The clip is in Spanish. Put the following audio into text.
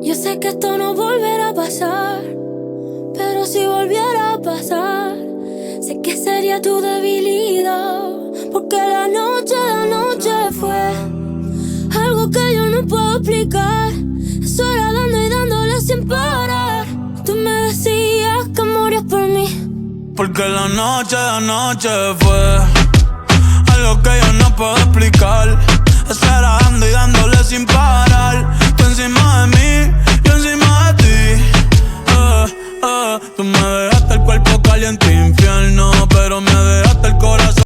Yo sé que esto no volverá a pasar, pero si volviera a pasar, sé que sería tu debilidad. Porque la noche fue algo que yo no puedo explicar. Eso era dando y dándole sin parar. Tú me decías que morías por mí. Porque la noche fue algo que yo no puedo explicar. Eso era dando y dándole sin parar.